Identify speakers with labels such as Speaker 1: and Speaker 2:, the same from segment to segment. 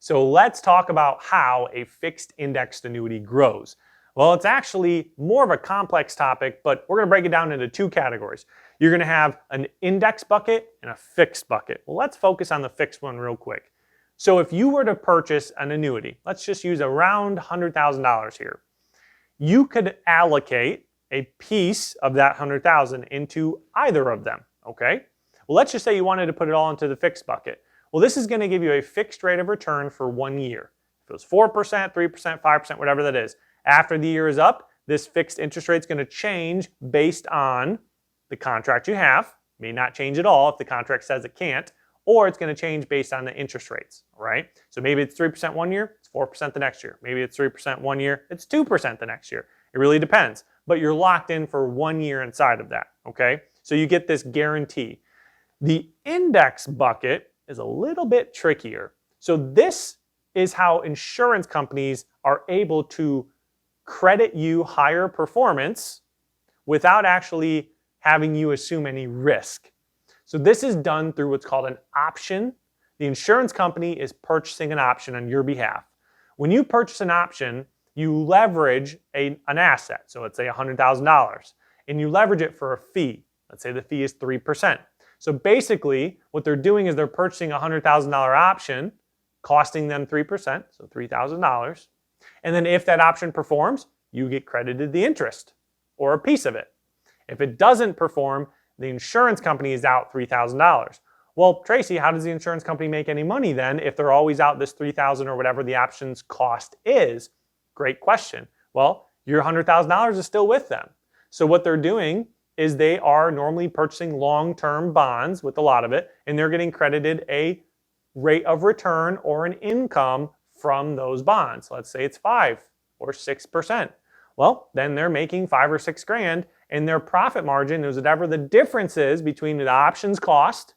Speaker 1: So let's talk about how a fixed indexed annuity grows. Well, it's actually more of a complex topic, but we're going to break it down into two categories. You're going to have an index bucket and a fixed bucket. Well, let's focus on the fixed one real quick. So if you were to purchase an annuity, let's just use around $100,000 here. You could allocate a piece of that $100,000 into either of them, okay? Well, let's just say you wanted to put it all into the fixed bucket. Well, this is going to give you a fixed rate of return for 1 year. If it was 4%, 3%, 5%, whatever that is. After the year is up, this fixed interest rate is going to change based on the contract you have. May not change at all if the contract says it can't, or it's going to change based on the interest rates, all right? So maybe it's 3% 1 year, it's 4% the next year. Maybe it's 3% 1 year, it's 2% the next year. It really depends, but you're locked in for 1 year inside of that, okay? So you get this guarantee. The index bucket is a little bit trickier. So this is how insurance companies are able to credit you higher performance without actually having you assume any risk. So this is done through what's called an option. The insurance company is purchasing an option on your behalf. When you purchase an option, you leverage an asset. So let's say $100,000, and you leverage it for a fee. Let's say the fee is 3%. So basically, what they're doing is they're purchasing a $100,000 option, costing them 3%, so $3,000. And then if that option performs, you get credited the interest or a piece of it. If it doesn't perform, the insurance company is out $3,000. Well, Tracy, how does the insurance company make any money then if they're always out this $3,000 or whatever the option's cost is? Great question. Well, your $100,000 is still with them. So what they're doing is they are normally purchasing long-term bonds with a lot of it, and they're getting credited a rate of return or an income from those bonds. Let's say it's 5 or 6%. Well, then they're making 5 or 6 grand, and their profit margin is whatever the difference is between the options cost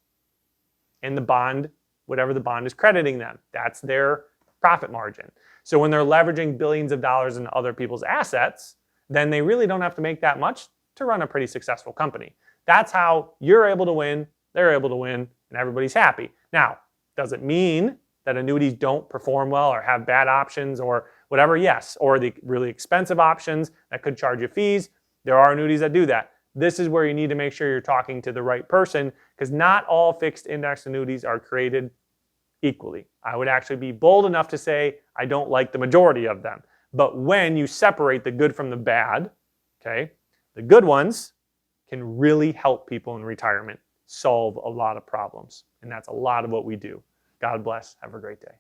Speaker 1: and the bond, whatever the bond is crediting them. That's their profit margin. So when they're leveraging billions of dollars in other people's assets, then they really don't have to make that much to run a pretty successful company. That's how you're able to win, they're able to win, and everybody's happy. Now, does it mean that annuities don't perform well or have bad options or whatever? Yes. Or the really expensive options that could charge you fees. There are annuities that do that. This is where you need to make sure you're talking to the right person, because not all fixed index annuities are created equally. I would actually be bold enough to say I don't like the majority of them. But when you separate the good from the bad, okay, the good ones can really help people in retirement solve a lot of problems. And that's a lot of what we do. God bless. Have a great day.